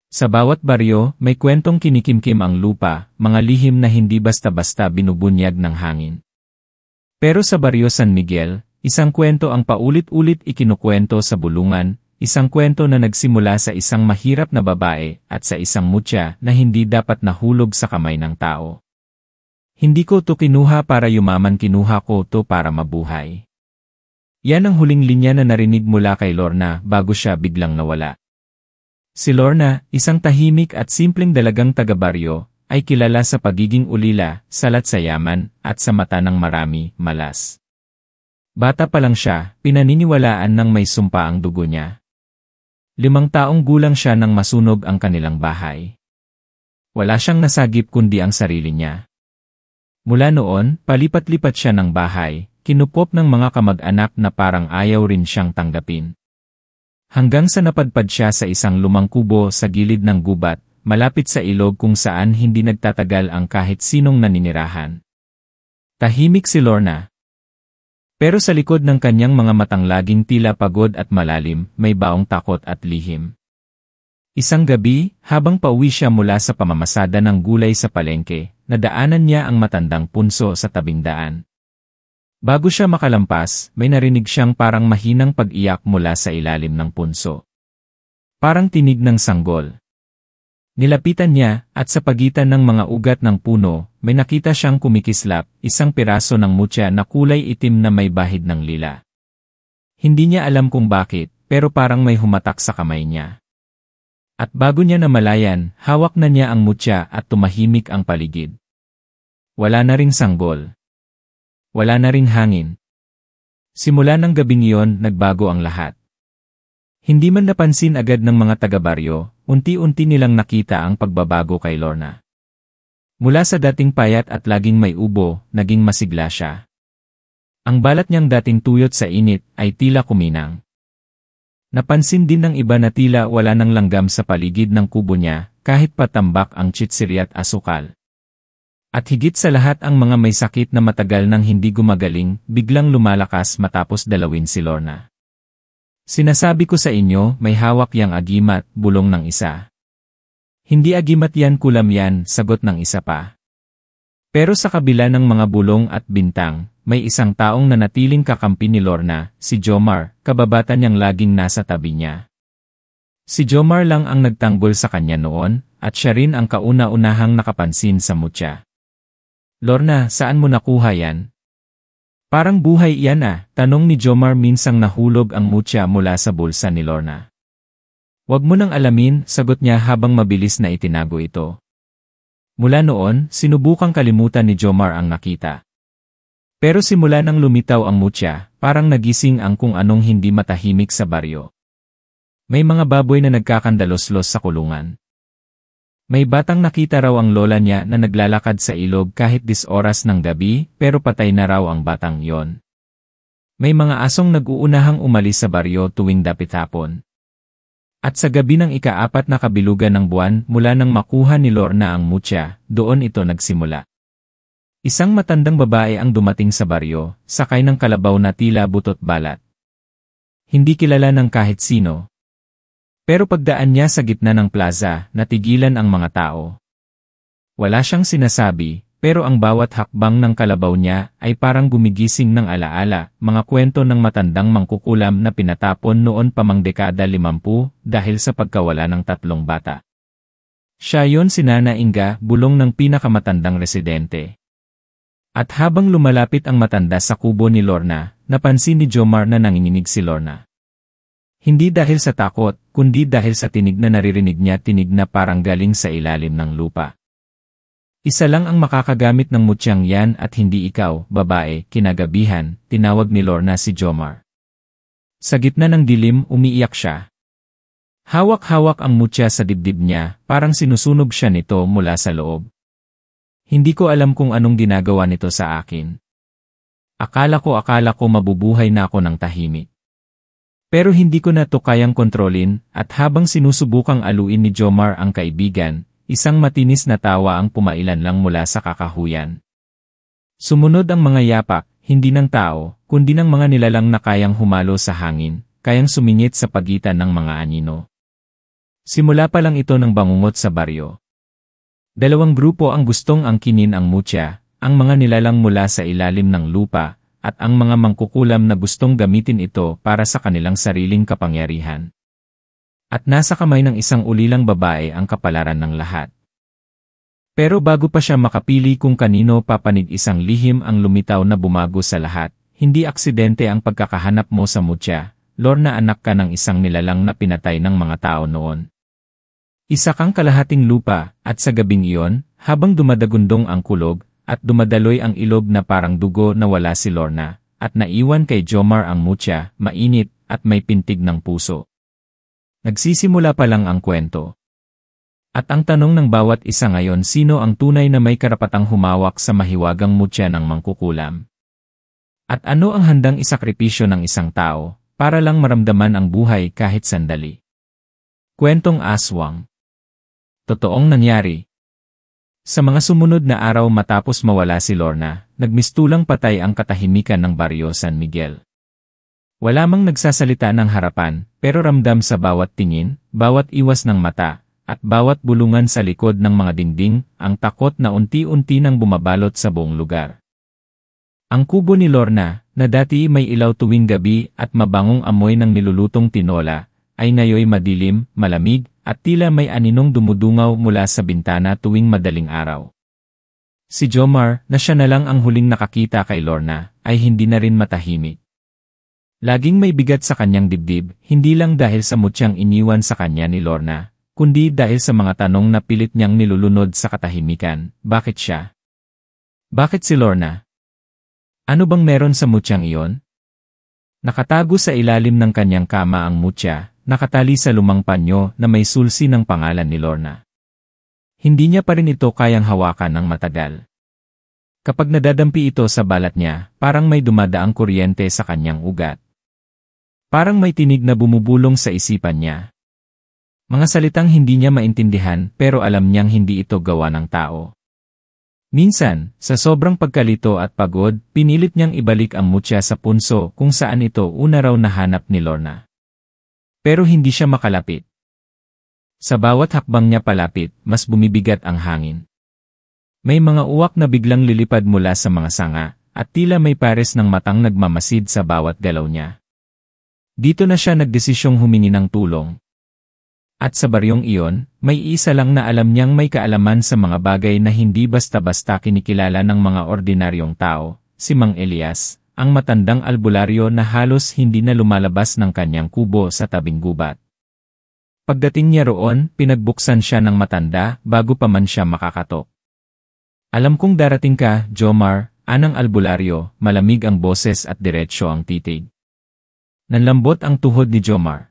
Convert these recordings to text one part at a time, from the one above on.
Sa bawat baryo, may kwentong kinikimkim ang lupa, mga lihim na hindi basta-basta binubunyag ng hangin. Pero sa baryo San Miguel, isang kwento ang paulit-ulit ikinukwento sa bulungan, isang kwento na nagsimula sa isang mahirap na babae at sa isang mutya na hindi dapat nahulog sa kamay ng tao. Hindi ko to kinuha para yumaman, kinuha ko to para mabuhay. Yan ang huling linya na narinig mula kay Lorna bago siya biglang nawala. Si Lorna, isang tahimik at simpleng dalagang taga-baryo, ay kilala sa pagiging ulila, salat sa yaman, at sa mata ng marami, malas. Bata pa lang siya, pinaniniwalaan ng may sumpa ang dugo niya. 5 taong gulang siya nang masunog ang kanilang bahay. Wala siyang nasagip kundi ang sarili niya. Mula noon, palipat-lipat siya ng bahay, kinupop ng mga kamag-anak na parang ayaw rin siyang tanggapin. Hanggang sa napadpad siya sa isang lumang kubo sa gilid ng gubat, malapit sa ilog kung saan hindi nagtatagal ang kahit sinong naninirahan. Tahimik si Lorna. Pero sa likod ng kanyang mga matang laging tila pagod at malalim, may baong takot at lihim. Isang gabi, habang pauwi siya mula sa pamamasada ng gulay sa palengke, nadaanan niya ang matandang punso sa tabing daan. Bago siya makalampas, may narinig siyang parang mahinang pag-iyak mula sa ilalim ng punso. Parang tinig ng sanggol. Nilapitan niya, at sa pagitan ng mga ugat ng puno, may nakita siyang kumikislap, isang piraso ng mutya na kulay itim na may bahid ng lila. Hindi niya alam kung bakit, pero parang may humatak sa kamay niya. At bago niya namalayan, hawak na niya ang mutya at tumahimik ang paligid. Wala na ring sanggol. Wala na ring hangin. Simula ng gabing iyon, nagbago ang lahat. Hindi man napansin agad ng mga taga-baryo, unti-unti nilang nakita ang pagbabago kay Lorna. Mula sa dating payat at laging may ubo, naging masigla siya. Ang balat niyang dating tuyot sa init ay tila kuminang. Napansin din ng iba na tila wala ng langgam sa paligid ng kubo niya, kahit patambak ang chichirya at asukal. At higit sa lahat, ang mga may sakit na matagal nang hindi gumagaling, biglang lumalakas matapos dalawin si Lorna. Sinasabi ko sa inyo, may hawak yang agimat, bulong ng isa. Hindi agimat yan, kulam yan, sagot ng isa pa. Pero sa kabila ng mga bulong at bintang, may isang taong nanatiling kakampi ni Lorna, si Jomar, kababata niyang laging nasa tabi niya. Si Jomar lang ang nagtanggol sa kanya noon, at siya rin ang kauna-unahang nakapansin sa mutya. Lorna, saan mo nakuha yan? Parang buhay yan ah, tanong ni Jomar minsang nahulog ang mutya mula sa bulsa ni Lorna. Wag mo nang alamin, sagot niya habang mabilis na itinago ito. Mula noon, sinubukang kalimutan ni Jomar ang nakita. Pero simula nang lumitaw ang mutya, parang nagising ang kung anong hindi matahimik sa baryo. May mga baboy na nagkakandalos-los sa kulungan. May batang nakita raw ang lola niya na naglalakad sa ilog kahit 10 oras ng gabi, pero patay na raw ang batang yon. May mga asong nag-uunahang umalis sa baryo tuwing dapit hapon. At sa gabi ng ika-4 na kabilugan ng buwan mula nang makuha ni Lorna ang mutya, doon ito nagsimula. Isang matandang babae ang dumating sa baryo, sakay ng kalabaw na tila butot balat. Hindi kilala ng kahit sino. Pero pagdaan niya sa gitna ng plaza, natigilan ang mga tao. Wala siyang sinasabi, pero ang bawat hakbang ng kalabaw niya ay parang gumigising ng alaala, mga kwento ng matandang mangkukulam na pinatapon noon pa mang dekada 50 dahil sa pagkawala ng 3 bata. Siya yon, si Nana Inga, bulong ng pinakamatandang residente. At habang lumalapit ang matanda sa kubo ni Lorna, napansin ni Jomar na nanginginig si Lorna. Hindi dahil sa takot, kundi dahil sa tinig na naririnig niya, tinig na parang galing sa ilalim ng lupa. Isa lang ang makakagamit ng mutyang yan at hindi ikaw, babae, kinagabihan, tinawag ni Lorna si Jomar. Sa gitna ng dilim, umiiyak siya. Hawak-hawak ang mutya sa dibdib niya, parang sinusunog siya nito mula sa loob. Hindi ko alam kung anong ginagawa nito sa akin. Akala ko mabubuhay na ako ng tahimik. Pero hindi ko na to kayang kontrolin, at habang sinusubukang aluin ni Jomar ang kaibigan, isang matinis na tawa ang pumailan lang mula sa kakahuyan. Sumunod ang mga yapak, hindi ng tao, kundi ng mga nilalang na kayang humalo sa hangin, kayang sumingit sa pagitan ng mga anino. Simula pa lang ito ng bangungot sa baryo. Dalawang grupo ang gustong angkinin ang mutya, ang mga nilalang mula sa ilalim ng lupa, at ang mga mangkukulam na gustong gamitin ito para sa kanilang sariling kapangyarihan. At nasa kamay ng isang ulilang babae ang kapalaran ng lahat. Pero bago pa siya makapili kung kanino papanig, isang lihim ang lumitaw na bumago sa lahat. Hindi aksidente ang pagkakahanap mo sa mutya, Lorna, anak ka ng isang nilalang na pinatay ng mga tao noon. Isa kang kalahating lupa, at sa gabing iyon, habang dumadagundong ang kulog, at dumadaloy ang ilog na parang dugo, na wala si Lorna, at naiwan kay Jomar ang mutya, mainit, at may pintig ng puso. Nagsisimula pa lang ang kwento. At ang tanong ng bawat isa ngayon, sino ang tunay na may karapatang humawak sa mahiwagang mutya ng mangkukulam? At ano ang handang isakripisyo ng isang tao, para lang maramdaman ang buhay kahit sandali? Kwentong aswang. Totoong nangyari. Sa mga sumunod na araw matapos mawala si Lorna, nagmistulang patay ang katahimikan ng baryo San Miguel. Wala mang nagsasalita ng harapan, pero ramdam sa bawat tingin, bawat iwas ng mata, at bawat bulungan sa likod ng mga dingding, ang takot na unti-unti nang bumabalot sa buong lugar. Ang kubo ni Lorna, na dati may ilaw tuwing gabi at mabangong amoy ng nilulutong tinola, ay ngayoy madilim, malamig, at tila may aninong dumudungaw mula sa bintana tuwing madaling araw. Si Jomar, na siya na lang ang huling nakakita kay Lorna, ay hindi na rin matahimik. Laging may bigat sa kanyang dibdib, hindi lang dahil sa mutyang iniwan sa kanya ni Lorna, kundi dahil sa mga tanong na pilit niyang nilulunod sa katahimikan. Bakit siya? Bakit si Lorna? Ano bang meron sa mutyang iyon? Nakatago sa ilalim ng kanyang kama ang mutya, nakatali sa lumang panyo na may sulsi ng pangalan ni Lorna. Hindi niya pa rin ito kayang hawakan ng matagal. Kapag nadadampi ito sa balat niya, parang may dumadaang kuryente sa kanyang ugat. Parang may tinig na bumubulong sa isipan niya. Mga salitang hindi niya maintindihan, pero alam niyang hindi ito gawa ng tao. Minsan, sa sobrang pagkalito at pagod, pinilit niyang ibalik ang mutya sa punso kung saan ito una raw nahanap ni Lorna. Pero hindi siya makalapit. Sa bawat hakbang niya palapit, mas bumibigat ang hangin. May mga uwak na biglang lilipad mula sa mga sanga, at tila may pares ng matang nagmamasid sa bawat galaw niya. Dito na siya nagdesisyong humingi ng tulong. At sa baryong iyon, may isa lang na alam niyang may kaalaman sa mga bagay na hindi basta-basta kinikilala ng mga ordinaryong tao, si Mang Elias, ang matandang albularyo na halos hindi na lumalabas ng kanyang kubo sa tabing gubat. Pagdating niya roon, pinagbuksan siya ng matanda bago pa man siya makakatok. Alam kong darating ka, Jomar, anang albularyo, malamig ang boses at diretsyo ang titig. Nanlambot ang tuhod ni Jomar.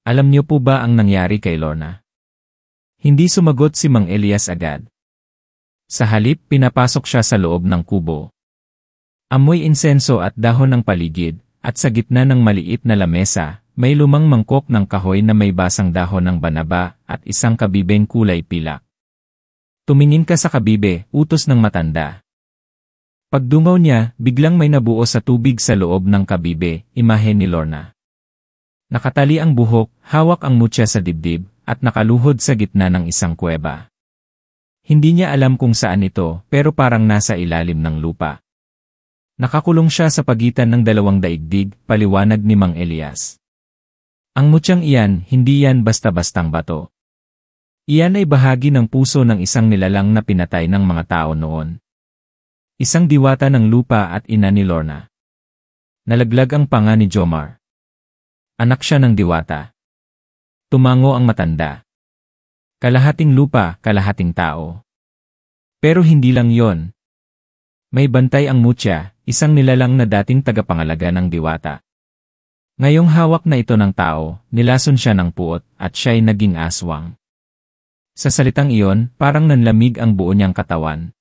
Alam niyo po ba ang nangyari kay Lorna? Hindi sumagot si Mang Elias agad. Sa halip, pinapasok siya sa loob ng kubo. Amoy insenso at dahon ng paligid, at sa gitna ng maliit na lamesa, may lumang mangkok ng kahoy na may basang dahon ng banaba at isang kabibeng kulay pilak. Tumingin ka sa kabibe, utos ng matanda. Pagdungaw niya, biglang may nabuo sa tubig sa loob ng kabibe, imahe ni Lorna. Nakatali ang buhok, hawak ang mutya sa dibdib, at nakaluhod sa gitna ng isang kuweba. Hindi niya alam kung saan ito, pero parang nasa ilalim ng lupa. Nakakulong siya sa pagitan ng dalawang daigdig, paliwanag ni Mang Elias. Ang mutyang iyan, hindi yan basta-bastang bato. Iyan ay bahagi ng puso ng isang nilalang na pinatay ng mga tao noon. Isang diwata ng lupa at ina ni Lorna. Nalaglag ang panga ni Jomar. Anak siya ng diwata. Tumango ang matanda. Kalahating lupa, kalahating tao. Pero hindi lang yon. May bantay ang mutya, isang nilalang na dating tagapangalaga ng diwata. Ngayong hawak na ito ng tao, nilason siya ng puot, at siya'y naging aswang. Sa salitang iyon, parang nanlamig ang buo niyang katawan.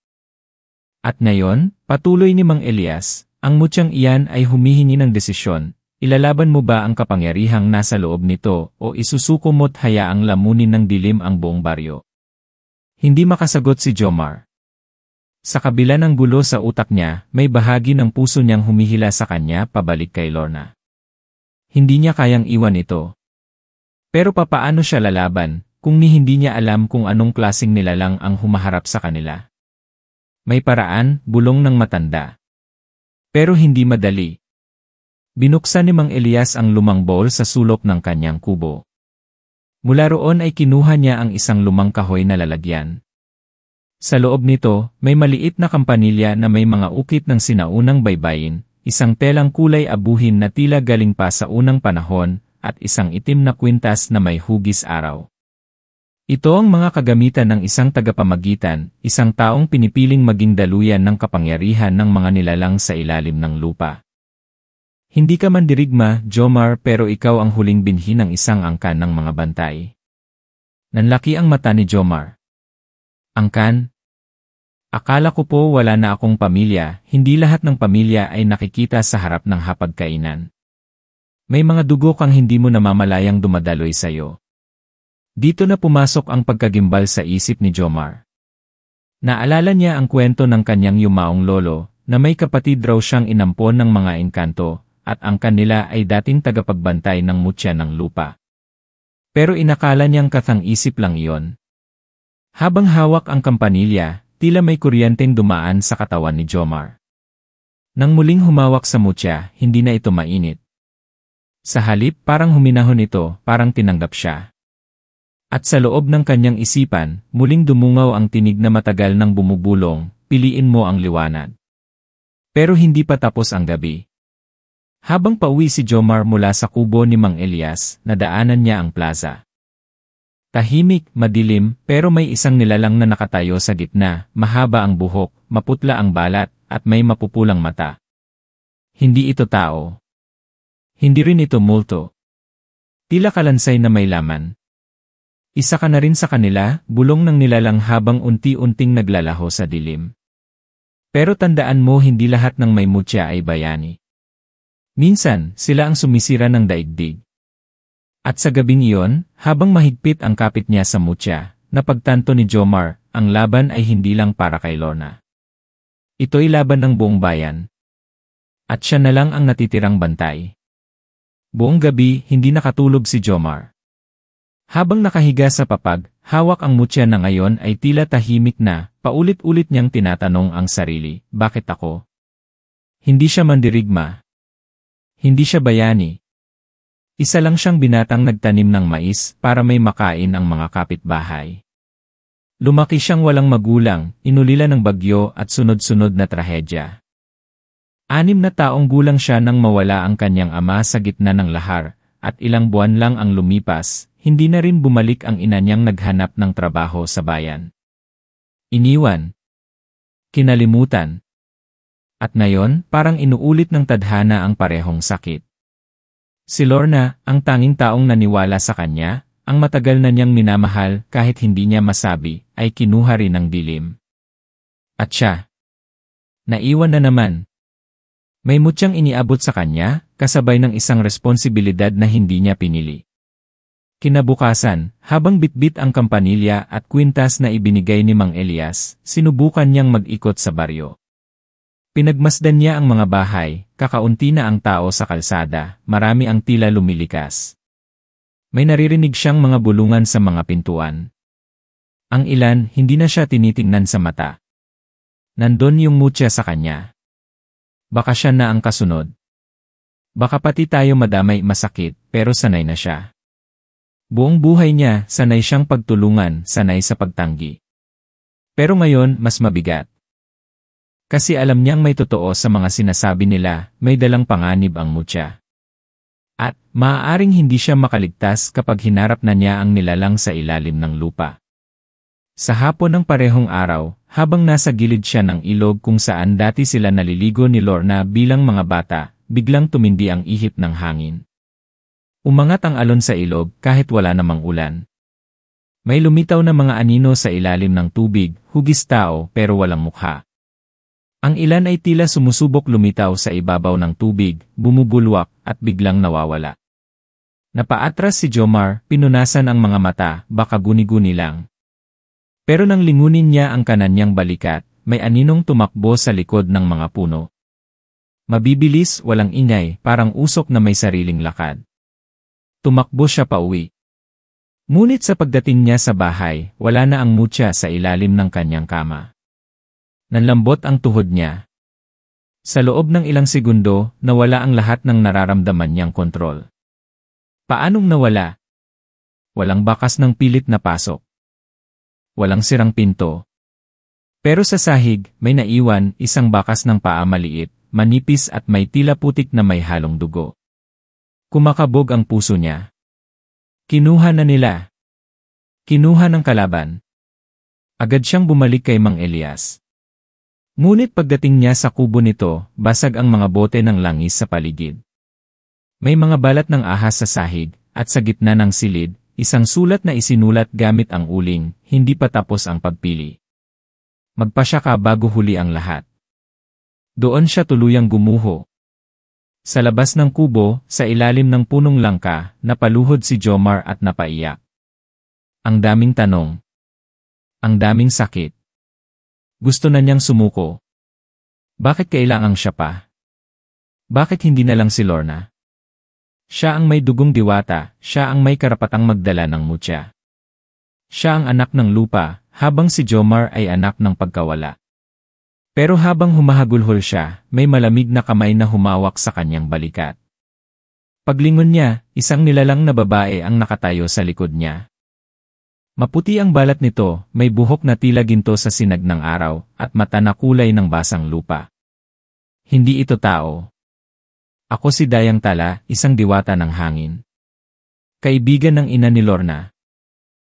At ngayon, patuloy ni Mang Elias, ang mutyang iyan ay humihingi ng desisyon. Ilalaban mo ba ang kapangyarihang nasa loob nito o isusuko mo't hayaang lamunin ng dilim ang buong baryo? Hindi makasagot si Jomar. Sa kabila ng gulo sa utak niya, may bahagi ng puso niyang humihila sa kanya pabalik kay Lorna. Hindi niya kayang iwan ito. Pero papaano siya lalaban, kung hindi niya alam kung anong klaseng nilalang ang humaharap sa kanila? May paraan, bulong ng matanda. Pero hindi madali. Binuksan ni Mang Elias ang lumang bowl sa sulok ng kanyang kubo. Mula roon ay kinuha niya ang isang lumang kahoy na lalagyan. Sa loob nito, may maliit na kampanilya na may mga ukit ng sinaunang baybayin, isang telang kulay abuhin na tila galing pa sa unang panahon, at isang itim na kwintas na may hugis araw. Ito ang mga kagamitan ng isang tagapamagitan, isang taong pinipiling maging daluyan ng kapangyarihan ng mga nilalang sa ilalim ng lupa. Hindi ka mandirigma, Jomar, pero ikaw ang huling binhi ng isang angkan ng mga bantay. Nanlaki ang mata ni Jomar. Angkan? Akala ko po wala na akong pamilya, hindi lahat ng pamilya ay nakikita sa harap ng hapagkainan. May mga dugo kang hindi mo namamalayang dumadaloy sa'yo. Dito na pumasok ang pagkagimbal sa isip ni Jomar. Naalala niya ang kwento ng kanyang yumaong lolo, na may kapatid raw siyang inampon ng mga engkanto, at ang kanila ay dating tagapagbantay ng mutya ng lupa. Pero inakala niyang kathang-isip lang iyon. Habang hawak ang kampanilya, tila may kuryenteng dumaan sa katawan ni Jomar. Nang muling humawak sa mutya, hindi na ito mainit. Sa halip, parang huminahon ito, parang tinanggap siya. At sa loob ng kanyang isipan, muling dumungaw ang tinig na matagal nang bumubulong, piliin mo ang liwanag. Pero hindi pa tapos ang gabi. Habang pauwi si Jomar mula sa kubo ni Mang Elias, nadaanan niya ang plaza. Tahimik, madilim, pero may isang nilalang na nakatayo sa gitna, mahaba ang buhok, maputla ang balat, at may mapupulang mata. Hindi ito tao. Hindi rin ito multo. Tila kalansay na may laman. Isa ka na rin sa kanila, bulong ng nilalang habang unti-unting naglalaho sa dilim. Pero tandaan mo hindi lahat ng may mutya ay bayani. Minsan, sila ang sumisira ng daigdig. At sa gabing iyon, habang mahigpit ang kapit niya sa mutya, napagtanto ni Jomar, ang laban ay hindi lang para kay Lorna. Ito'y laban ng buong bayan. At siya na lang ang natitirang bantay. Buong gabi, hindi nakatulog si Jomar. Habang nakahiga sa papag, hawak ang mutya na ngayon ay tila tahimik na, paulit-ulit niyang tinatanong ang sarili, bakit ako? Hindi siya mandirigma. Hindi siya bayani. Isa lang siyang binatang nagtanim ng mais para may makain ang mga kapitbahay. Lumaki siyang walang magulang, inulila ng bagyo at sunod-sunod na trahedya. 6 na taong gulang siya nang mawala ang kanyang ama sa gitna ng lahar, at ilang buwan lang ang lumipas, hindi na rin bumalik ang ina niyang naghanap ng trabaho sa bayan. Iniwan. Kinalimutan. At ngayon, parang inuulit ng tadhana ang parehong sakit. Si Lorna, ang tanging taong naniwala sa kanya, ang matagal na niyang minamahal kahit hindi niya masabi, ay kinuha rin ng dilim. At siya. Naiwan na naman. May mutyang iniabot sa kanya, kasabay ng isang responsibilidad na hindi niya pinili. Kinabukasan, habang bitbit ang kampanilya at kwintas na ibinigay ni Mang Elias, sinubukan niyang mag-ikot sa baryo. Pinagmasdan niya ang mga bahay, kakaunti na ang tao sa kalsada, marami ang tila lumilikas. May naririnig siyang mga bulungan sa mga pintuan. Ang ilan, hindi na siya tinitingnan sa mata. Nandun yung mutya sa kanya. Baka siya na ang kasunod. Baka pati tayo madamay masakit, pero sanay na siya. Buong buhay niya, sanay siyang pagtulungan, sanay sa pagtanggi. Pero ngayon, mas mabigat. Kasi alam niyang may totoo sa mga sinasabi nila, may dalang panganib ang mutya. At, maaaring hindi siya makaligtas kapag hinarap na niya ang nilalang sa ilalim ng lupa. Sa hapon ng parehong araw, habang nasa gilid siya ng ilog kung saan dati sila naliligo ni Lorna bilang mga bata, biglang tumindi ang ihip ng hangin. Umangat ang alon sa ilog kahit wala namang ulan. May lumitaw na mga anino sa ilalim ng tubig, hugis tao pero walang mukha. Ang ilan ay tila sumusubok lumitaw sa ibabaw ng tubig, bumubulwak, at biglang nawawala. Napaatras si Jomar, pinunasan ang mga mata, baka guni-guni lang. Pero nang lingunin niya ang kanan niyang balikat, may aninong tumakbo sa likod ng mga puno. Mabibilis, walang ingay, parang usok na may sariling lakad. Tumakbo siya pauwi. Ngunit sa pagdating niya sa bahay, wala na ang mutya sa ilalim ng kanyang kama. Nanlambot ang tuhod niya. Sa loob ng ilang segundo, nawala ang lahat ng nararamdaman niyang kontrol. Paanong nawala? Walang bakas ng pilit na pasok. Walang sirang pinto. Pero sa sahig, may naiwan isang bakas ng paa maliit, manipis at may tila putik na may halong dugo. Kumakabog ang puso niya. Kinuha na nila. Kinuha ng kalaban. Agad siyang bumalik kay Mang Elias. Ngunit pagdating niya sa kubo nito, basag ang mga bote ng langis sa paligid. May mga balat ng ahas sa sahig, at sa gitna ng silid, isang sulat na isinulat gamit ang uling, hindi pa tapos ang pagpili. Magpasya ka bago huli ang lahat. Doon siya tuluyang gumuho. Sa labas ng kubo, sa ilalim ng punong langka, napaluhod si Jomar at napaiyak. Ang daming tanong. Ang daming sakit. Gusto na niyang sumuko. Bakit kailangang siya pa? Bakit hindi na lang si Lorna? Siya ang may dugong diwata, siya ang may karapatang magdala ng mutya. Siya ang anak ng lupa, habang si Jomar ay anak ng pagkawala. Pero habang humahagulhol siya, may malamig na kamay na humawak sa kanyang balikat. Paglingon niya, isang nilalang na babae ang nakatayo sa likod niya. Maputi ang balat nito, may buhok na tila ginto sa sinag ng araw, at mata na kulay ng basang lupa. Hindi ito tao. Ako si Dayang Tala, isang diwata ng hangin. Kaibigan ng ina ni Lorna.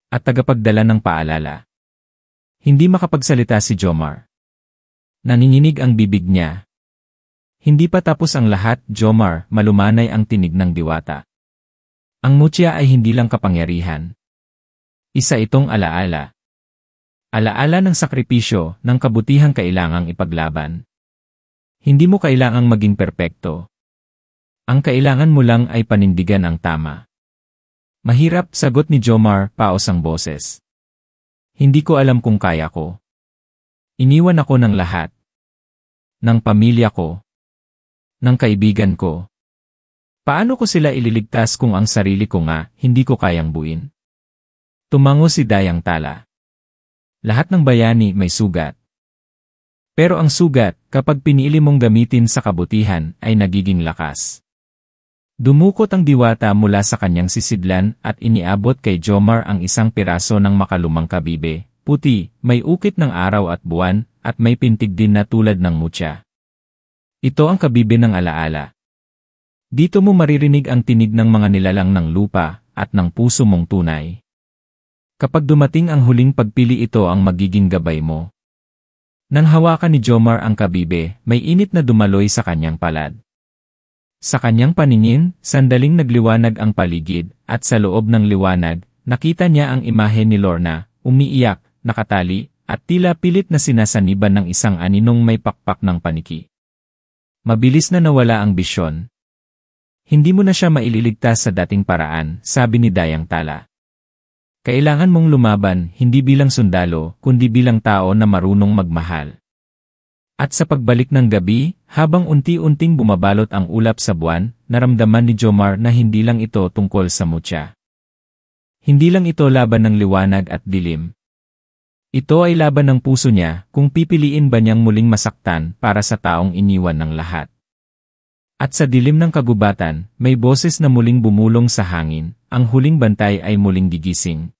At tagapagdala ng paalala. Hindi makapagsalita si Jomar. Nanginginig ang bibig niya. Hindi pa tapos ang lahat, Jomar, malumanay ang tinig ng diwata. Ang mutya ay hindi lang kapangyarihan. Isa itong alaala. Alaala ng sakripisyo, ng kabutihang kailangang ipaglaban. Hindi mo kailangang maging perpekto. Ang kailangan mo lang ay panindigan ang tama. Mahirap, sagot ni Jomar, paos ang boses. Hindi ko alam kung kaya ko. Iniwan ako ng lahat. Ng pamilya ko. Ng kaibigan ko. Paano ko sila ililigtas kung ang sarili ko nga, hindi ko kayang buuin? Tumango si Dayang Tala. Lahat ng bayani may sugat. Pero ang sugat, kapag pinili mong gamitin sa kabutihan, ay nagiging lakas. Dumukot ang diwata mula sa kanyang sisidlan at iniabot kay Jomar ang isang piraso ng makalumang kabibe. Puti, may ukit ng araw at buwan, at may pintig din na tulad ng mutya. Ito ang kabibe ng alaala. Dito mo maririnig ang tinig ng mga nilalang ng lupa, at ng puso mong tunay. Kapag dumating ang huling pagpili, ito ang magiging gabay mo. Nang hawakan ni Jomar ang kabibe, may init na dumaloy sa kanyang palad. Sa kanyang paningin, sandaling nagliwanag ang paligid, at sa loob ng liwanag, nakita niya ang imahe ni Lorna, umiiyak, nakatali, at tila pilit na sinasaniban ng isang aninong may pakpak ng paniki. Mabilis na nawala ang bisyon. Hindi mo na siya maililigtas sa dating paraan, sabi ni Dayang Tala. Kailangan mong lumaban, hindi bilang sundalo, kundi bilang tao na marunong magmahal. At sa pagbalik ng gabi, habang unti-unting bumabalot ang ulap sa buwan, naramdaman ni Jomar na hindi lang ito tungkol sa mutya. Hindi lang ito laban ng liwanag at dilim. Ito ay laban ng puso niya, kung pipiliin ba niyang muling masaktan para sa taong iniwan ng lahat. At sa dilim ng kagubatan, may boses na muling bumulong sa hangin, ang huling bantay ay muling gigising.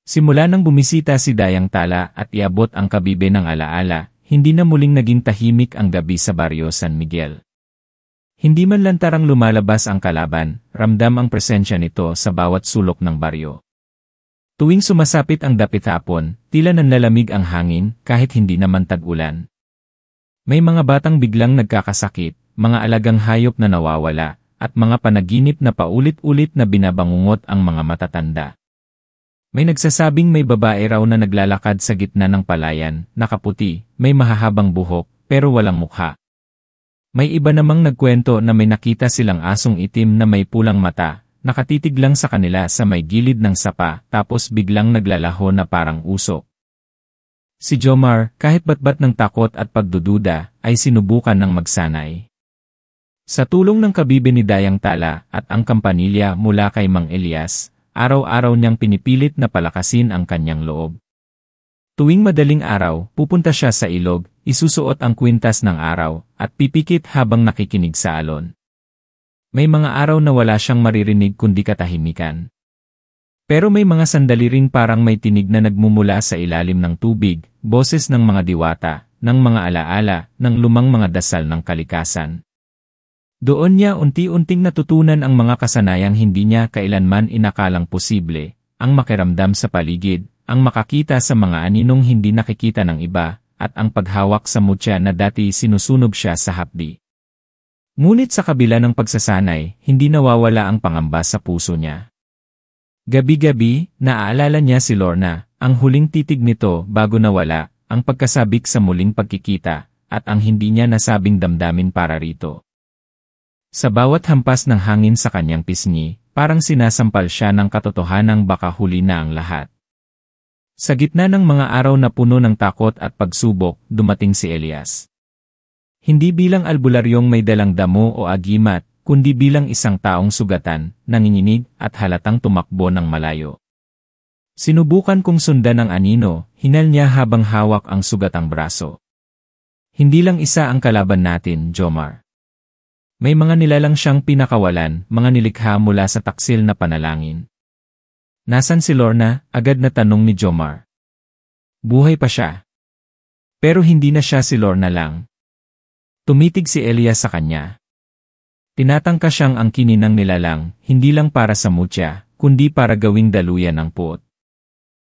Simula nang bumisita si Dayang Tala at iabot ang kabibe ng alaala, hindi na muling naging tahimik ang gabi sa baryo San Miguel. Hindi man lantarang lumalabas ang kalaban, ramdam ang presensya nito sa bawat sulok ng baryo. Tuwing sumasapit ang dapit hapon, tila nanlalamig ang hangin kahit hindi naman tag-ulan. May mga batang biglang nagkakasakit, mga alagang hayop na nawawala, at mga panaginip na paulit-ulit na binabangungot ang mga matatanda. May nagsasabing may babae raw na naglalakad sa gitna ng palayan, nakaputi, may mahahabang buhok, pero walang mukha. May iba namang nagkwento na may nakita silang asong itim na may pulang mata, nakatitig lang sa kanila sa may gilid ng sapa, tapos biglang naglalaho na parang usok. Si Jomar, kahit batbat ng takot at pagdududa, ay sinubukan ng magsanay. Sa tulong ng kabibe ni Dayang Tala at ang kampanilya mula kay Mang Elias, araw-araw niyang pinipilit na palakasin ang kanyang loob. Tuwing madaling araw, pupunta siya sa ilog, isusuot ang kwintas ng araw, at pipikit habang nakikinig sa alon. May mga araw na wala siyang maririnig kundi katahimikan. Pero may mga sandali ring parang may tinig na nagmumula sa ilalim ng tubig, boses ng mga diwata, ng mga alaala, ng lumang mga dasal ng kalikasan. Doon niya unti-unting natutunan ang mga kasanayang hindi niya kailanman inakalang posible, ang makiramdam sa paligid, ang makakita sa mga aninong hindi nakikita ng iba, at ang paghawak sa mutya na dati sinusunog siya sa hapdi. Ngunit sa kabila ng pagsasanay, hindi nawawala ang pangamba sa puso niya. Gabi-gabi, naaalala niya si Lorna, ang huling titig nito bago nawala, ang pagkasabik sa muling pagkikita, at ang hindi niya nasabing damdamin para rito. Sa bawat hampas ng hangin sa kanyang pisngi, parang sinasampal siya ng katotohanang baka huli na ang lahat. Sa gitna ng mga araw na puno ng takot at pagsubok, dumating si Elias. Hindi bilang albularyong may dalang damo o agimat, kundi bilang isang taong sugatan, nanginginig at halatang tumakbo ng malayo. Sinubukan kong sundan ang anino, hinal niya habang hawak ang sugatang braso. Hindi lang isa ang kalaban natin, Jomar. May mga nilalang siyang pinakawalan, mga nilikha mula sa taksil na panalangin. Nasaan si Lorna? Agad na tanong ni Jomar. Buhay pa siya. Pero hindi na siya si Lorna lang. Tumitig si Elias sa kanya. Tinatangka siyang angkinin ng nilalang, hindi lang para sa mutya, kundi para gawing daluyan ng puot.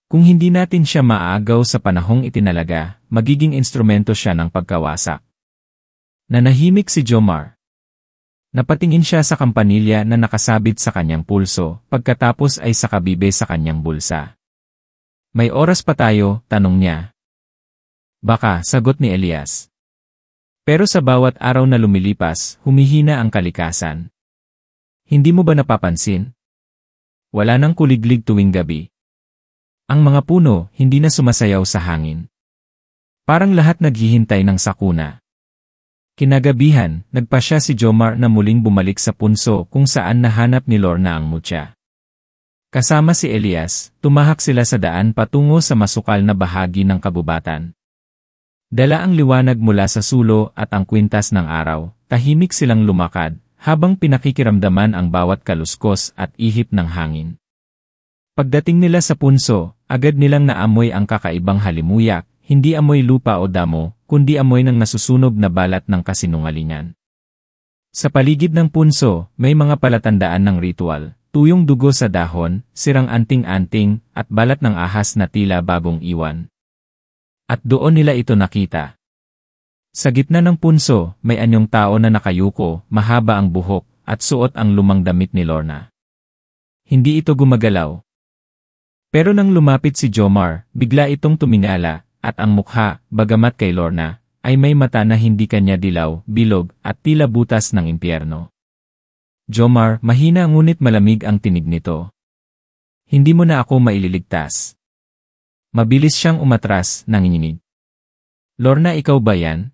Kung hindi natin siya maaagaw sa panahong itinalaga, magiging instrumento siya ng pagkawasak. Nanahimik si Jomar. Napatingin siya sa kampanilya na nakasabit sa kanyang pulso, pagkatapos ay sakabibe sa kanyang bulsa. May oras pa tayo, tanong niya. Baka, sagot ni Elias. Pero sa bawat araw na lumilipas, humihina ang kalikasan. Hindi mo ba napapansin? Wala nang kuliglig tuwing gabi. Ang mga puno, hindi na sumasayaw sa hangin. Parang lahat naghihintay ng sakuna. Kinagabihan, nagpasya si Jomar na muling bumalik sa punso kung saan nahanap ni Lorna ang mutya. Kasama si Elias, tumahak sila sa daan patungo sa masukal na bahagi ng kabubatan. Dala ang liwanag mula sa sulo at ang kwintas ng araw, tahimik silang lumakad, habang pinakikiramdaman ang bawat kaluskos at ihip ng hangin. Pagdating nila sa punso, agad nilang naamoy ang kakaibang halimuyak, hindi amoy lupa o damo, kundi amoy ng nasusunog na balat ng kasinungalingan. Sa paligid ng punso, may mga palatandaan ng ritual, tuyong dugo sa dahon, sirang anting-anting, at balat ng ahas na tila bagong iwan. At doon nila ito nakita. Sa gitna ng punso, may anyong tao na nakayuko, mahaba ang buhok, at suot ang lumang damit ni Lorna. Hindi ito gumagalaw. Pero nang lumapit si Jomar, bigla itong tumingala, at ang mukha, bagamat kay Lorna, ay may mata na hindi kanya dilaw, bilog, at tila butas ng impyerno. Jomar, mahina ngunit malamig ang tinig nito. Hindi mo na ako maililigtas. Mabilis siyang umatras, nanginginig. Lorna, ikaw ba yan?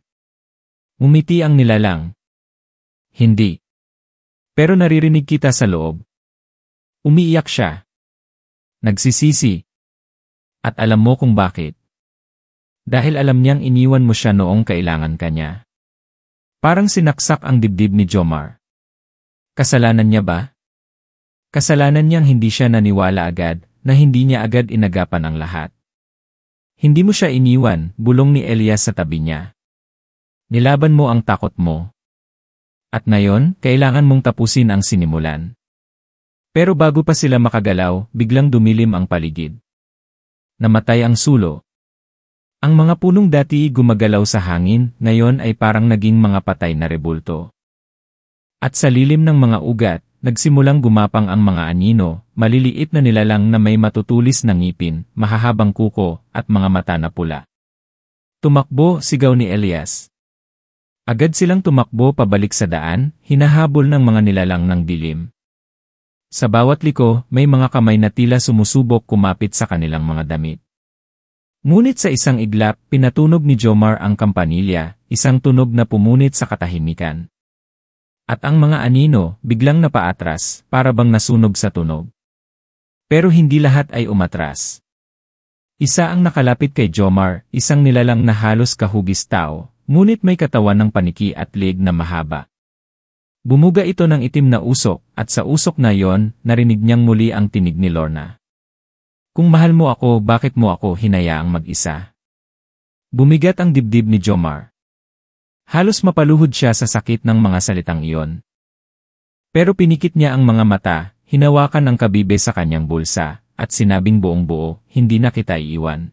Ngumiti ang nilalang. Hindi. Pero naririnig kita sa loob. Umiiyak siya. Nagsisisi. At alam mo kung bakit. Dahil alam niyang iniwan mo siya noong kailangan kanya. Parang sinaksak ang dibdib ni Jomar. Kasalanan niya ba? Kasalanan niyang hindi siya naniwala agad, na hindi niya agad inagapan ang lahat. Hindi mo siya iniwan, bulong ni Elias sa tabi niya. Nilaban mo ang takot mo. At ngayon, kailangan mong tapusin ang sinimulan. Pero bago pa sila makagalaw, biglang dumilim ang paligid. Namatay ang sulo. Ang mga punong dati gumagalaw sa hangin, ngayon ay parang naging mga patay na rebulto. At sa lilim ng mga ugat, nagsimulang gumapang ang mga anino, maliliit na nilalang na may matutulis na ngipin, mahahabang kuko, at mga mata na pula. Tumakbo, sigaw ni Elias. Agad silang tumakbo pabalik sa daan, hinahabol ng mga nilalang ng dilim. Sa bawat liko, may mga kamay na tila sumusubok kumapit sa kanilang mga damit. Ngunit sa isang iglap, pinatunog ni Jomar ang kampanilya, isang tunog na pumunit sa katahimikan. At ang mga anino, biglang napaatras, para bang nasunog sa tunog. Pero hindi lahat ay umatras. Isa ang nakalapit kay Jomar, isang nilalang na halos kahugis tao, ngunit may katawan ng paniki at leeg na mahaba. Bumuga ito ng itim na usok, at sa usok na yon, narinig niyang muli ang tinig ni Lorna. Kung mahal mo ako, bakit mo ako hinayaang mag-isa? Bumigat ang dibdib ni Jomar. Halos mapaluhod siya sa sakit ng mga salitang iyon. Pero pinikit niya ang mga mata, hinawakan ang kabibe sa kanyang bulsa, at sinabing buong buo, hindi na kita iiwan.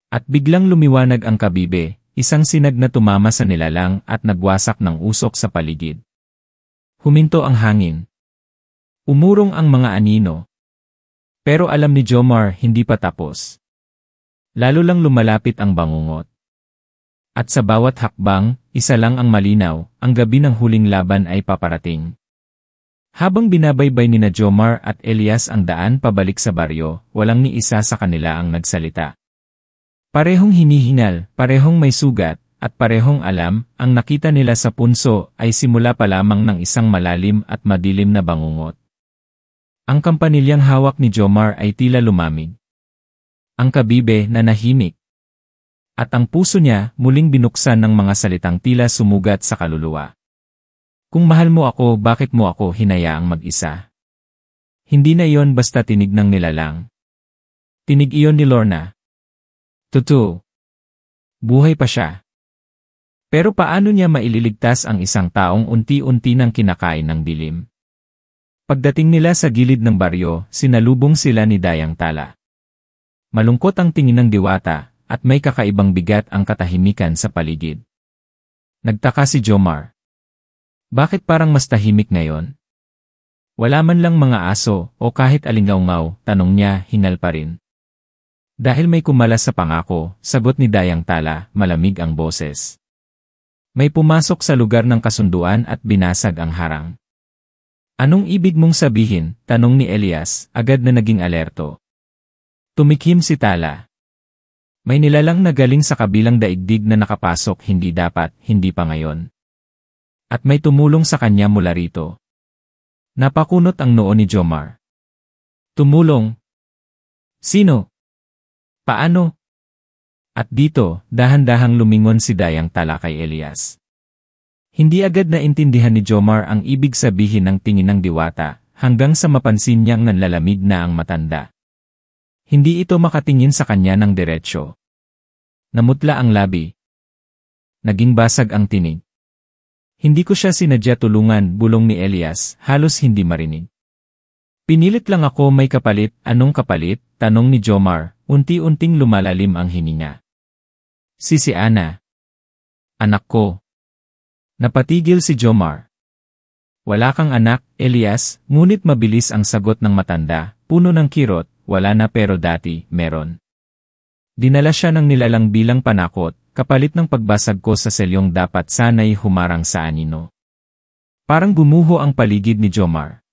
At biglang lumiwanag ang kabibe, isang sinag na tumama sa nilalang at nagwasak ng usok sa paligid. Huminto ang hangin. Umurong ang mga anino. Pero alam ni Jomar hindi pa tapos. Lalo lang lumalapit ang bangungot. At sa bawat hakbang, isa lang ang malinaw, ang gabi ng huling laban ay paparating. Habang binabaybay ni na Jomar at Elias ang daan pabalik sa baryo, walang ni isa sa kanila ang nagsalita. Parehong hinihingal, parehong may sugat, at parehong alam, ang nakita nila sa punso ay simula pa lamang ng isang malalim at madilim na bangungot. Ang kampanilyang hawak ni Jomar ay tila lumamig. Ang kabibe na nahimik. At ang puso niya muling binuksan ng mga salitang tila sumugat sa kaluluwa. Kung mahal mo ako, bakit mo ako hinayaang mag-isa? Hindi na iyon basta tinig ng nilalang. Tinig iyon ni Lorna. Totoo. Buhay pa siya. Pero paano niya maililigtas ang isang taong unti-unti nang kinakain ng dilim? Pagdating nila sa gilid ng baryo, sinalubong sila ni Dayang Tala. Malungkot ang tingin ng diwata, at may kakaibang bigat ang katahimikan sa paligid. Nagtaka si Jomar. Bakit parang mas tahimik ngayon? Wala man lang mga aso o kahit alingaungaw, tanong niya, hingal pa rin. Dahil may kumalas sa pangako, sagot ni Dayang Tala, malamig ang boses. May pumasok sa lugar ng kasunduan at binasag ang harang. Anong ibig mong sabihin? Tanong ni Elias, agad na naging alerto. Tumikim si Tala. May nilalang na galing sa kabilang daigdig na nakapasok hindi dapat, hindi pa ngayon. At may tumulong sa kanya mula rito. Napakunot ang noo ni Jomar. Tumulong? Sino? Paano? At dito, dahan-dahang lumingon si Dayang Tala kay Elias. Hindi agad na intindihan ni Jomar ang ibig sabihin ng tingin ng diwata, hanggang sa mapansin niyang nanlalamig na ang matanda. Hindi ito makatingin sa kanya ng diretsyo. Namutla ang labi. Naging basag ang tinig. Hindi ko siya sinadya tulungan, bulong ni Elias, halos hindi marinig. Pinilit lang ako, may kapalit. Anong kapalit? Tanong ni Jomar, unti-unting lumalalim ang hininga. Si Ana. Anak ko. Napatigil si Jomar. Wala kang anak, Elias, ngunit mabilis ang sagot ng matanda, puno ng kirot, wala na pero dati, meron. Dinala siya ng nilalang bilang panakot, kapalit ng pagbasag ko sa selyong dapat sana'y humarang sa anino. Parang gumuho ang paligid ni Jomar.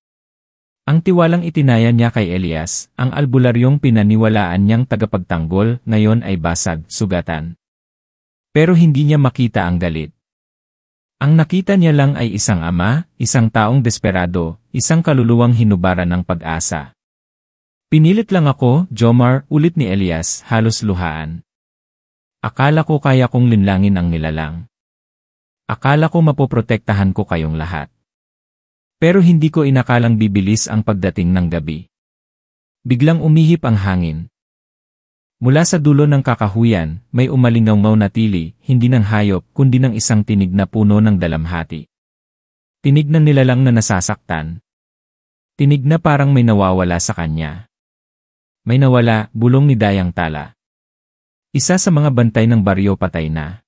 Ang tiwalang itinaya niya kay Elias, ang albularyong pinaniwalaan niyang tagapagtanggol, ngayon ay basag, sugatan. Pero hindi niya makita ang galit. Ang nakita niya lang ay isang ama, isang taong desperado, isang kaluluwang hinubaran ng pag-asa. Pinilit lang ako, Jomar, ulit ni Elias, halos luhaan. Akala ko kaya kong linlangin ang nilalang. Akala ko mapoprotektahan ko kayong lahat. Pero hindi ko inakalang bibilis ang pagdating ng gabi. Biglang umihip ang hangin. Mula sa dulo ng kakahuyan, may umalingaw na tili, hindi ng hayop, kundi ng isang tinig na puno ng dalamhati. Tinig ng nilalang na nasasaktan. Tinig na parang may nawawala sa kanya. May nawala, bulong ni Dayang Tala. Isa sa mga bantay ng baryo patay na.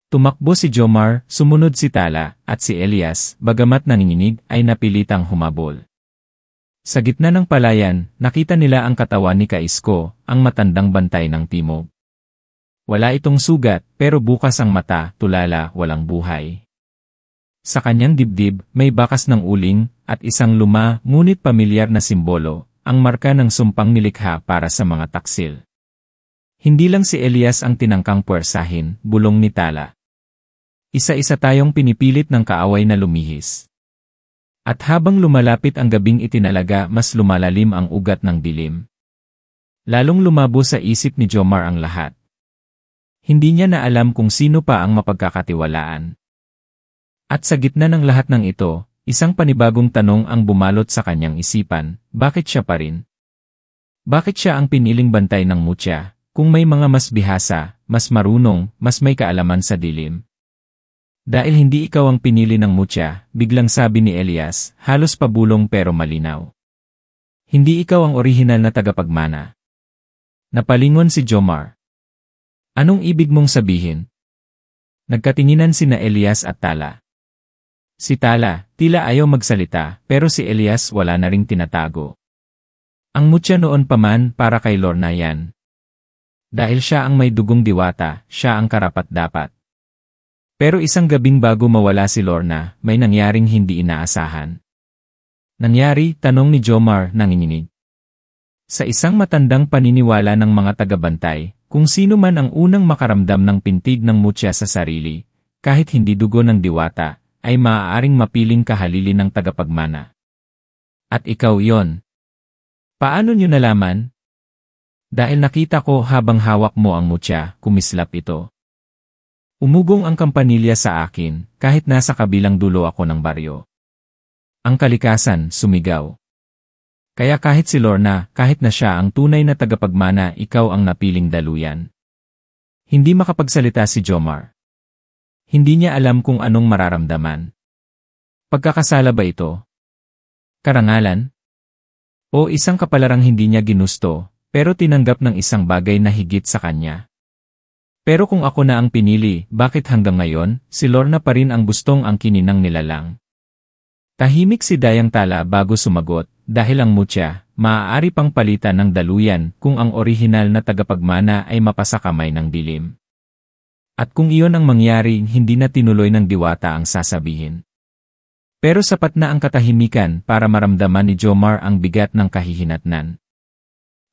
Tumakbo si Jomar, sumunod si Tala, at si Elias, bagamat nanginginig, ay napilitang humabol. Sa gitna ng palayan, nakita nila ang katawan ni Kaisko, ang matandang bantay ng timog. Wala itong sugat, pero bukas ang mata, tulala, walang buhay. Sa kanyang dibdib, may bakas ng uling, at isang luma, ngunit pamilyar na simbolo, ang marka ng sumpang nilikha para sa mga taksil. Hindi lang si Elias ang tinangkang puwersahin, bulong ni Tala. Isa-isa tayong pinipilit ng kaaway na lumihis. At habang lumalapit ang gabing itinalaga, mas lumalalim ang ugat ng dilim. Lalong lumabo sa isip ni Jomar ang lahat. Hindi niya na alam kung sino pa ang mapagkakatiwalaan. At sa gitna ng lahat ng ito, isang panibagong tanong ang bumalot sa kanyang isipan, bakit siya pa rin? Bakit siya ang piniling bantay ng mutya, kung may mga mas bihasa, mas marunong, mas may kaalaman sa dilim? Dahil hindi ikaw ang pinili ng mutya, biglang sabi ni Elias, halos pabulong pero malinaw. Hindi ikaw ang orihinal na tagapagmana. Napalingon si Jomar. Anong ibig mong sabihin? Nagkatinginan sina Elias at Tala. Si Tala, tila ayaw magsalita, pero si Elias wala na ring tinatago. Ang mutya noon pa man para kay Lorna yan. Dahil siya ang may dugong diwata, siya ang karapat-dapat. Pero isang gabing bago mawala si Lorna, may nangyaring hindi inaasahan. Nangyari, tanong ni Jomar, nanginginig. Sa isang matandang paniniwala ng mga tagabantay, kung sino man ang unang makaramdam ng pintig ng mutya sa sarili, kahit hindi dugo ng diwata, ay maaaring mapiling kahalili ng tagapagmana. At ikaw yon. Paano niyo nalaman? Dahil nakita ko habang hawak mo ang mutya, kumislap ito. Umugong ang kampanilya sa akin, kahit nasa kabilang dulo ako ng baryo. Ang kalikasan, sumigaw. Kaya kahit si Lorna, kahit na siya ang tunay na tagapagmana, ikaw ang napiling daluyan. Hindi makapagsalita si Jomar. Hindi niya alam kung anong mararamdaman. Pagkakasala ba ito? Karangalan? O isang kapalarang hindi niya ginusto, pero tinanggap ng isang bagay na higit sa kanya? Pero kung ako na ang pinili, bakit hanggang ngayon, si Lorna pa rin ang gustong angkinin ng nilalang? Tahimik si Dayang Tala bago sumagot, dahil ang mutya, maaari pang palitan ng daluyan kung ang orihinal na tagapagmana ay mapasakamay ng dilim. At kung iyon ang mangyari, hindi na tinuloy ng diwata ang sasabihin. Pero sapat na ang katahimikan para maramdaman ni Jomar ang bigat ng kahihinatnan.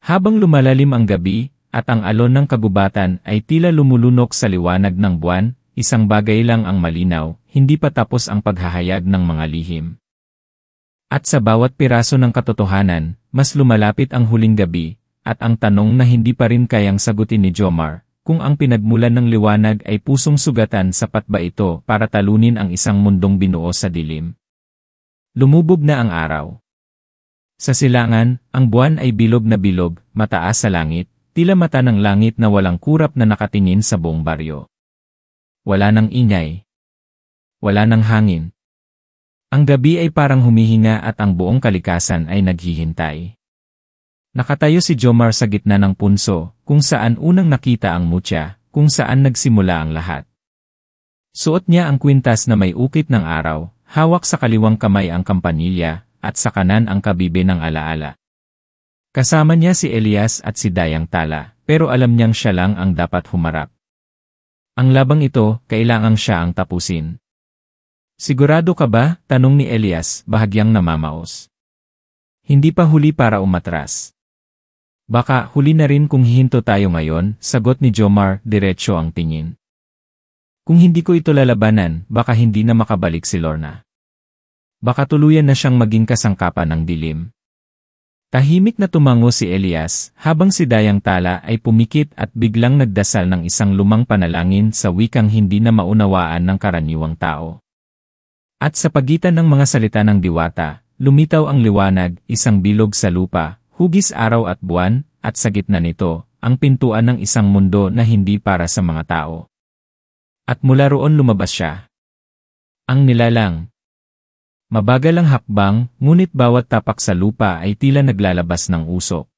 Habang lumalalim ang gabi, at ang alon ng kagubatan ay tila lumulunok sa liwanag ng buwan, isang bagay lang ang malinaw, hindi pa tapos ang paghahayag ng mga lihim. At sa bawat piraso ng katotohanan, mas lumalapit ang huling gabi, at ang tanong na hindi pa rin kayang sagutin ni Jomar, kung ang pinagmulan ng liwanag ay pusong sugatan, sapat ba ito para talunin ang isang mundong binuo sa dilim? Lumubog na ang araw. Sa silangan, ang buwan ay bilog na bilog, mataas sa langit, tila mata ng langit na walang kurap na nakatingin sa buong baryo. Wala nang ingay. Wala nang hangin. Ang gabi ay parang humihinga at ang buong kalikasan ay naghihintay. Nakatayo si Jomar sa gitna ng punso, kung saan unang nakita ang mutya, kung saan nagsimula ang lahat. Suot niya ang kwintas na may ukit ng araw, hawak sa kaliwang kamay ang kampanilya, at sa kanan ang kabibe ng alaala. Kasama niya si Elias at si Dayang Tala, pero alam niyang siya lang ang dapat humarap. Ang labang ito, kailangang siya ang tapusin. Sigurado ka ba? Tanong ni Elias, bahagyang namamaos. Hindi pa huli para umatras. Baka huli na rin kung hihinto tayo ngayon, sagot ni Jomar, diretsyo ang tingin. Kung hindi ko ito lalabanan, baka hindi na makabalik si Lorna. Baka tuluyan na siyang maging kasangkapan ng dilim. Tahimik na tumango si Elias, habang si Dayang Tala ay pumikit at biglang nagdasal ng isang lumang panalangin sa wikang hindi na maunawaan ng karaniwang tao. At sa pagitan ng mga salita ng diwata, lumitaw ang liwanag, isang bilog sa lupa, hugis araw at buwan, at sa gitna nito, ang pintuan ng isang mundo na hindi para sa mga tao. At mula roon lumabas siya. Ang nilalang. Mabagal ang hakbang, ngunit bawat tapak sa lupa ay tila naglalabas ng usok.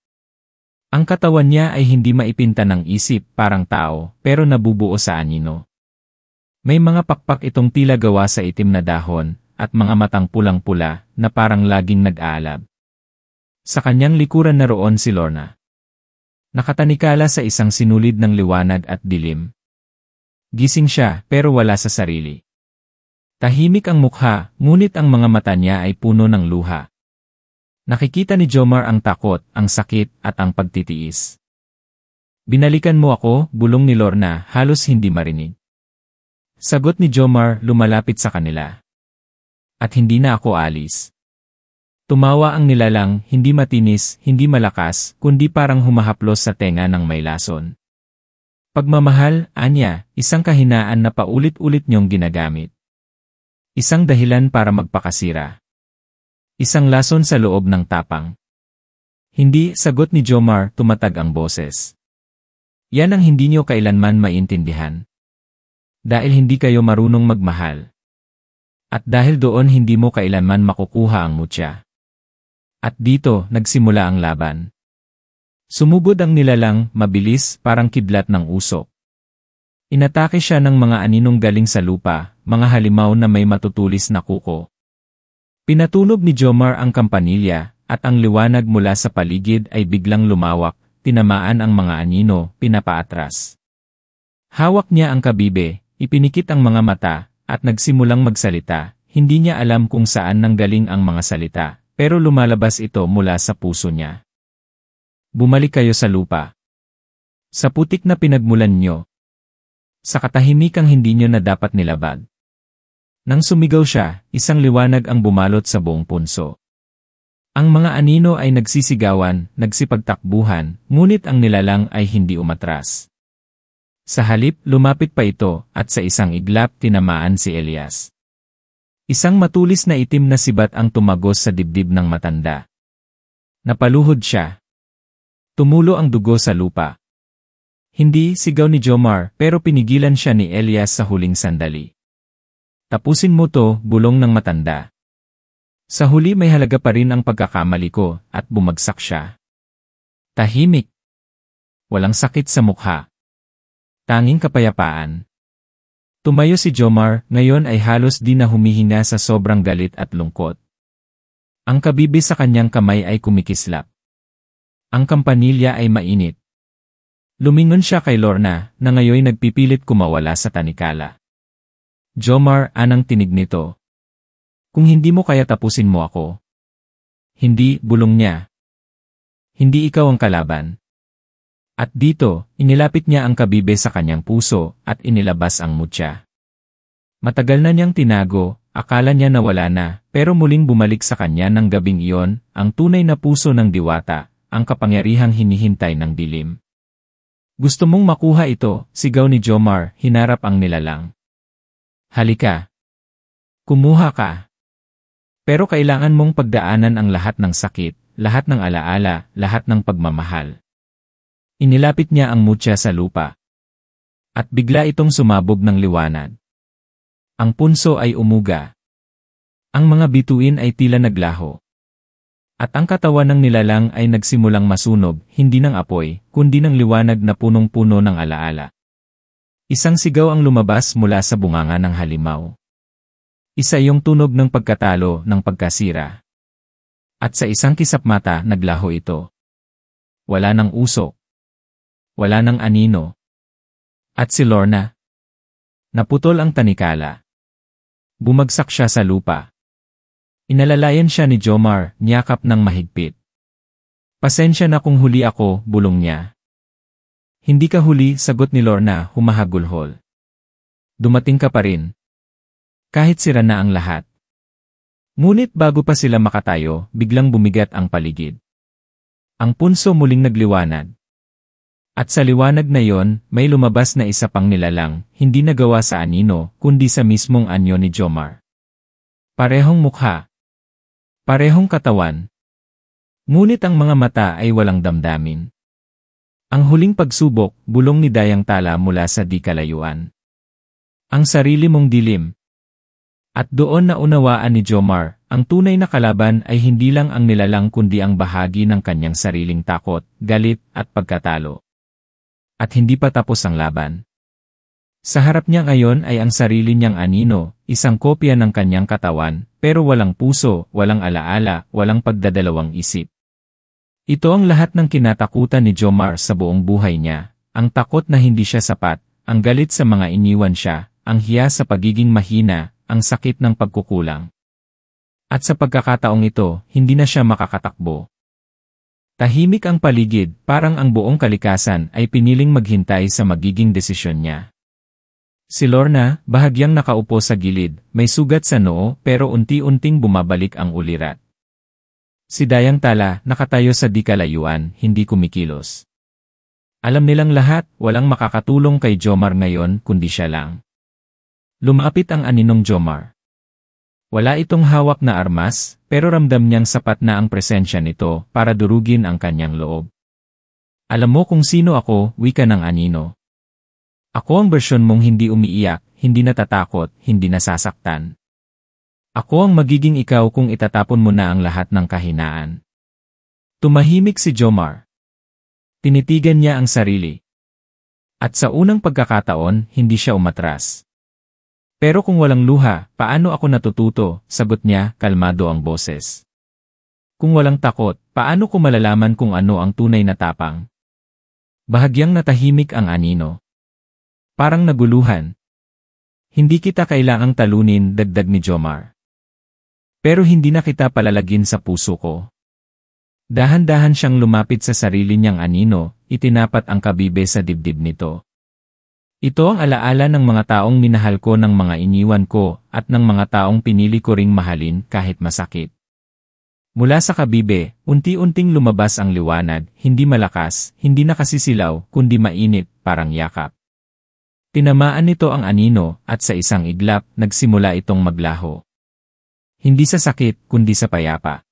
Ang katawan niya ay hindi maipinta ng isip, parang tao, pero nabubuo sa anino. May mga pakpak itong tila gawa sa itim na dahon, at mga matang pulang-pula, na parang laging nag-aalab. Sa kanyang likuran naroon si Lorna. Nakatanikala sa isang sinulid ng liwanag at dilim. Gising siya, pero wala sa sarili. Tahimik ang mukha, ngunit ang mga mata niya ay puno ng luha. Nakikita ni Jomar ang takot, ang sakit, at ang pagtitiis. Binalikan mo ako, bulong ni Lorna, halos hindi marinig. Sagot ni Jomar, lumalapit sa kanila. At hindi na ako alis. Tumawa ang nilalang, hindi matinis, hindi malakas, kundi parang humahaplos sa tenga ng may lason. Pagmamahal, anya, isang kahinaan na paulit-ulit niyong ginagamit. Isang dahilan para magpakasira. Isang lason sa loob ng tapang. Hindi, sagot ni Jomar, tumatag ang boses. Yan ang hindi niyo kailanman maintindihan. Dahil hindi kayo marunong magmahal. At dahil doon hindi mo kailanman makukuha ang mutya. At dito, nagsimula ang laban. Sumugod ang nilalang, mabilis, parang kidlat ng usok. Inatake siya ng mga aninong galing sa lupa, mga halimaw na may matutulis na kuko. Pinatunog ni Jomar ang kampanilya, at ang liwanag mula sa paligid ay biglang lumawak, tinamaan ang mga anino, pinapaatras. Hawak niya ang kabibe, ipinikit ang mga mata, at nagsimulang magsalita. Hindi niya alam kung saan nanggaling ang mga salita. Pero lumalabas ito mula sa puso niya. Bumalik kayo sa lupa. Sa putik na pinagmulan nyo. Sa katahimikang hindi nyo na dapat nilabag. Nang sumigaw siya, isang liwanag ang bumalot sa buong punso. Ang mga anino ay nagsisigawan, nagsipagtakbuhan, ngunit ang nilalang ay hindi umatras. Sa halip, lumapit pa ito, at sa isang iglap tinamaan si Elias. Isang matulis na itim na sibat ang tumagos sa dibdib ng matanda. Napaluhod siya. Tumulo ang dugo sa lupa. Hindi, sigaw ni Jomar, pero pinigilan siya ni Elias sa huling sandali. Tapusin mo to, bulong ng matanda. Sa huli may halaga pa rin ang pagkakamali ko, at bumagsak siya. Tahimik. Walang sakit sa mukha. Tanging kapayapaan. Tumayo si Jomar, ngayon ay halos di na humihinga sa sobrang galit at lungkot. Ang kabibe sa kanyang kamay ay kumikislap. Ang kampanilya ay mainit. Lumingon siya kay Lorna, na ngayon nagpipilit kumawala sa tanikala. Jomar, anang tinig nito. Kung hindi mo kaya tapusin mo ako. Hindi, bulong niya. Hindi ikaw ang kalaban. At dito, inilapit niya ang kabibe sa kanyang puso at inilabas ang mutya. Matagal na niyang tinago, akala niya nawala na, pero muling bumalik sa kanya ng gabing iyon, ang tunay na puso ng diwata, ang kapangyarihang hinihintay ng dilim. Gusto mong makuha ito, sigaw ni Jomar, hinarap ang nilalang. Halika. Kumuha ka. Pero kailangan mong pagdaanan ang lahat ng sakit, lahat ng alaala, lahat ng pagmamahal. Inilapit niya ang mutya sa lupa. At bigla itong sumabog ng liwanag. Ang punso ay umuga. Ang mga bituin ay tila naglaho. At ang katawan ng nilalang ay nagsimulang masunog, hindi ng apoy, kundi ng liwanag na punong-puno ng alaala. Isang sigaw ang lumabas mula sa bunganga ng halimaw. Isa yung tunog ng pagkatalo, ng pagkasira. At sa isang kisap mata, naglaho ito. Wala ng usok. Wala ng anino. At si Lorna. Naputol ang tanikala. Bumagsak siya sa lupa. Inalalayan siya ni Jomar, niyakap ng mahigpit. Pasensya na kung huli ako, bulong niya. Hindi ka huli, sagot ni Lorna, humahagulhol. Dumating ka pa rin. Kahit sira na ang lahat. Ngunit bago pa sila makatayo, biglang bumigat ang paligid. Ang punso muling nagliwanag. At sa liwanag na yon, may lumabas na isa pang nilalang, hindi nagawa sa anino, kundi sa mismong anyo ni Jomar. Parehong mukha. Parehong katawan. Ngunit ang mga mata ay walang damdamin. Ang huling pagsubok, bulong ni Dayang Tala mula sa di kalayuan. Ang sarili mong dilim. At doon na unawaan ni Jomar, ang tunay na kalaban ay hindi lang ang nilalang kundi ang bahagi ng kanyang sariling takot, galit, at pagkatalo. At hindi pa tapos ang laban. Sa harap niya ngayon ay ang sarili niyang anino, isang kopya ng kanyang katawan, pero walang puso, walang alaala, walang pagdadalawang isip. Ito ang lahat ng kinatakutan ni Jomar sa buong buhay niya, ang takot na hindi siya sapat, ang galit sa mga iniwan siya, ang hiya sa pagiging mahina, ang sakit ng pagkukulang. At sa pagkakataong ito, hindi na siya makakatakbo. Tahimik ang paligid, parang ang buong kalikasan ay piniling maghintay sa magiging desisyon niya. Si Lorna, bahagyang nakaupo sa gilid, may sugat sa noo pero unti-unting bumabalik ang ulirat. Si Dayang Tala, nakatayo sa di kalayuan, hindi kumikilos. Alam nilang lahat, walang makakatulong kay Jomar ngayon kundi siya lang. Lumapit ang aninong Jomar. Wala itong hawak na armas, pero ramdam niyang sapat na ang presensya nito para durugin ang kanyang loob. Alam mo kung sino ako, wika ng anino. Ako ang bersyon mong hindi umiiyak, hindi natatakot, hindi nasasaktan. Ako ang magiging ikaw kung itatapon mo na ang lahat ng kahinaan. Tumahimik si Jomar. Tinitigan niya ang sarili. At sa unang pagkakataon, hindi siya umatras. Pero kung walang luha, paano ako natututo? Sagot niya, kalmado ang boses. Kung walang takot, paano ko malalaman kung ano ang tunay na tapang? Bahagyang natahimik ang anino. Parang naguluhan. Hindi kita kailangang talunin, dagdag ni Jomar. Pero hindi na kita palalagin sa puso ko. Dahan-dahan siyang lumapit sa sarili niyang anino, itinapat ang kabibe sa dibdib nito. Ito ang alaala ng mga taong minahal ko ng mga iniwan ko at ng mga taong pinili ko ring mahalin kahit masakit. Mula sa kabibe, unti-unting lumabas ang liwanag, hindi malakas, hindi nakasisilaw, kundi mainit, parang yakap. Tinamaan nito ang anino at sa isang iglap, nagsimula itong maglaho. Hindi sa sakit, kundi sa payapa.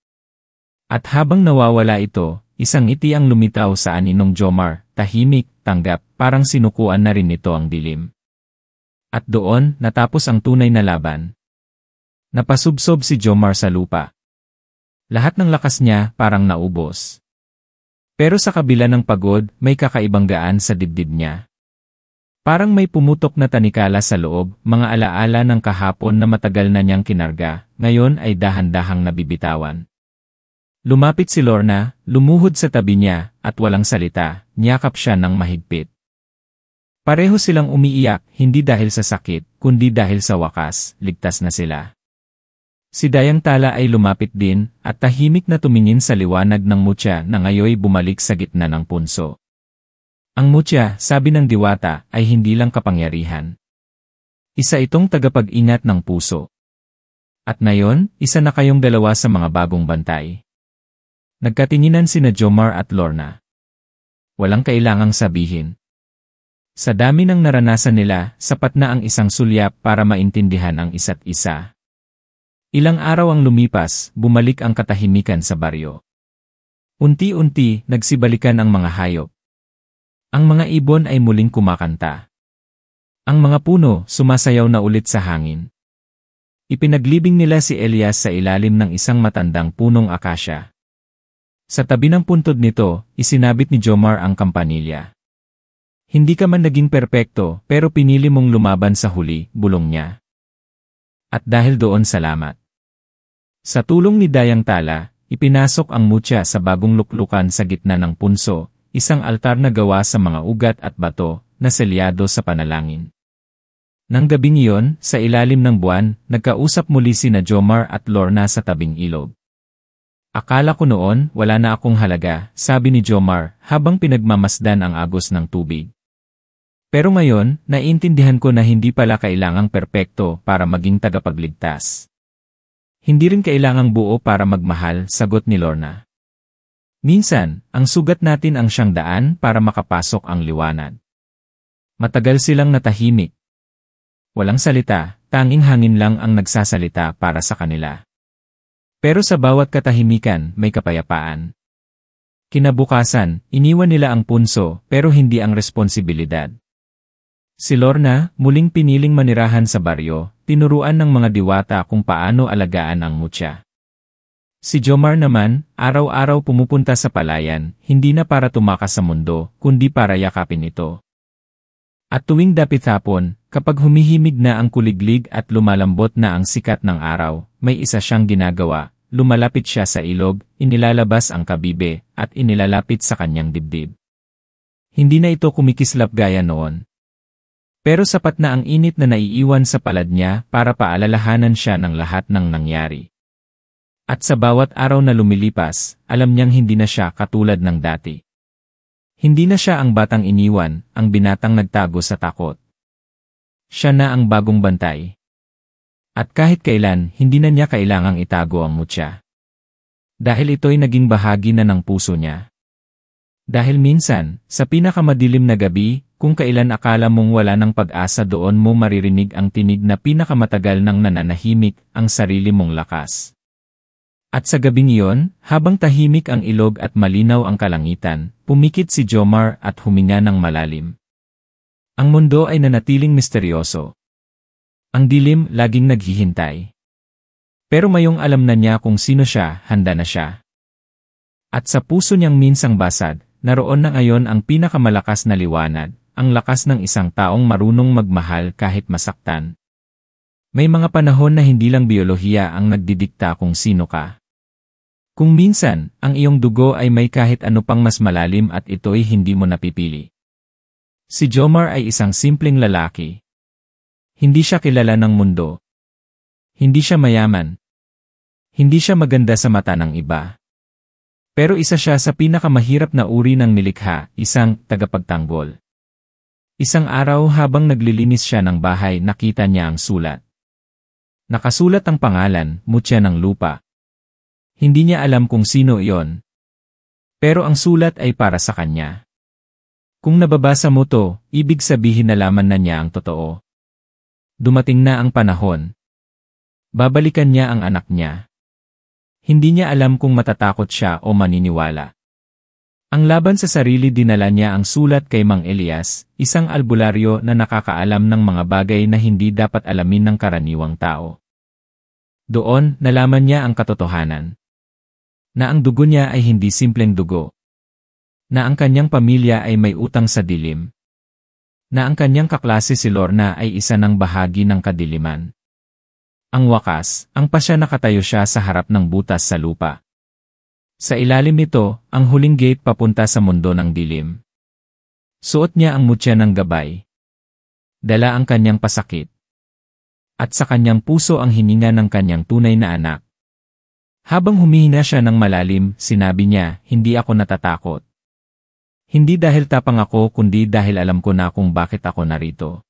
At habang nawawala ito, isang ngiti ang lumitaw sa aninong Jomar, tahimik, tanggap, parang sinukuan na rin nito ang dilim. At doon, natapos ang tunay na laban. Napasubsob si Jomar sa lupa. Lahat ng lakas niya parang naubos. Pero sa kabila ng pagod, may kakaibang gaan sa dibdib niya. Parang may pumutok na tanikala sa loob, mga alaala ng kahapon na matagal na niyang kinarga, ngayon ay dahan-dahang nabibitawan. Lumapit si Lorna, lumuhod sa tabi niya, at walang salita, niyakap siya ng mahigpit. Pareho silang umiiyak, hindi dahil sa sakit, kundi dahil sa wakas, ligtas na sila. Si Dayang Tala ay lumapit din, at tahimik na tumingin sa liwanag ng mutya na ngayoy bumalik sa gitna ng punso. Ang mutya, sabi ng diwata, ay hindi lang kapangyarihan. Isa itong tagapag-ingat ng puso. At ngayon, isa na kayong dalawa sa mga bagong bantay. Nagkatinginan sina Jomar at Lorna. Walang kailangang sabihin. Sa dami ng naranasan nila, sapat na ang isang sulyap para maintindihan ang isa't isa. Ilang araw ang lumipas, bumalik ang katahimikan sa baryo. Unti-unti, nagsibalikan ang mga hayop. Ang mga ibon ay muling kumakanta. Ang mga puno, sumasayaw na ulit sa hangin. Ipinaglibing nila si Elias sa ilalim ng isang matandang punong akasya. Sa tabi ng puntod nito, isinabit ni Jomar ang kampanilya. Hindi ka man naging perpekto, pero pinili mong lumaban sa huli, bulong niya. At dahil doon salamat. Sa tulong ni Dayang Tala, ipinasok ang mutya sa bagong luklukan sa gitna ng punso, isang altar na gawa sa mga ugat at bato, na selyado sa panalangin. Nang gabing iyon, sa ilalim ng buwan, nagkausap muli sina Jomar at Lorna sa tabing ilog. Akala ko noon, wala na akong halaga, sabi ni Jomar, habang pinagmamasdan ang agos ng tubig. Pero ngayon, naiintindihan ko na hindi pala kailangang perpekto para maging tagapagligtas. Hindi rin kailangang buo para magmahal, sagot ni Lorna. Minsan, ang sugat natin ang siyang daan para makapasok ang liwanag. Matagal silang natahimik. Walang salita, tanging hangin lang ang nagsasalita para sa kanila. Pero sa bawat katahimikan, may kapayapaan. Kinabukasan, iniwan nila ang punso, pero hindi ang responsibilidad. Si Lorna, muling piniling manirahan sa baryo, tinuruan ng mga diwata kung paano alagaan ang mutya. Si Jomar naman, araw-araw pumupunta sa palayan, hindi na para tumakas sa mundo, kundi para yakapin ito. At tuwing dapit hapon, kapag humihimig na ang kuliglig at lumalambot na ang sikat ng araw, may isa siyang ginagawa, lumalapit siya sa ilog, inilalabas ang kabibe, at inilalapit sa kanyang dibdib. Hindi na ito kumikislap gaya noon. Pero sapat na ang init na naiiwan sa palad niya para paalalahanan siya ng lahat ng nangyari. At sa bawat araw na lumilipas, alam niyang hindi na siya katulad ng dati. Hindi na siya ang batang iniwan, ang binatang nagtago sa takot. Siya na ang bagong bantay. At kahit kailan, hindi na niya kailangang itago ang mutya. Dahil ito'y naging bahagi na ng puso niya. Dahil minsan, sa pinakamadilim na gabi, kung kailan akala mong wala ng pag-asa, doon mo maririnig ang tinig na pinakamatagal ng nananahimik, ang sarili mong lakas. At sa gabing iyon, habang tahimik ang ilog at malinaw ang kalangitan, pumikit si Jomar at huminga ng malalim. Ang mundo ay nanatiling misteryoso. Ang dilim laging naghihintay. Pero mayong alam na niya kung sino siya, handa na siya. At sa puso niyang minsang basag, naroon na ngayon ang pinakamalakas na liwanag, ang lakas ng isang taong marunong magmahal kahit masaktan. May mga panahon na hindi lang biyolohiya ang nagdidikta kung sino ka. Kung minsan, ang iyong dugo ay may kahit ano pang mas malalim at ito'y hindi mo napipili. Si Jomar ay isang simpleng lalaki. Hindi siya kilala ng mundo. Hindi siya mayaman. Hindi siya maganda sa mata ng iba. Pero isa siya sa pinakamahirap na uri ng nilikha, isang tagapagtanggol. Isang araw habang naglilinis siya ng bahay, nakita niya ang sulat. Nakasulat ang pangalan, Mutya ng Lupa. Hindi niya alam kung sino iyon. Pero ang sulat ay para sa kanya. Kung nababasa mo to, ibig sabihin nalaman na niya ang totoo. Dumating na ang panahon. Babalikan niya ang anak niya. Hindi niya alam kung matatakot siya o maniniwala. Ang laban sa sarili, dinala niya ang sulat kay Mang Elias, isang albularyo na nakakaalam ng mga bagay na hindi dapat alamin ng karaniwang tao. Doon, nalaman niya ang katotohanan. Na ang dugo niya ay hindi simpleng dugo. Na ang kanyang pamilya ay may utang sa dilim. Na ang kanyang kaklase si Lorna ay isa ng bahagi ng kadiliman. Ang wakas, ang pasya nakatayo siya sa harap ng butas sa lupa. Sa ilalim nito, ang huling gate papunta sa mundo ng dilim. Suot niya ang mutya ng gabay. Dala ang kanyang pasakit. At sa kanyang puso ang hininga ng kanyang tunay na anak. Habang humihina siya ng malalim, sinabi niya, hindi ako natatakot. Hindi dahil tapang ako, kundi dahil alam ko na kung bakit ako narito.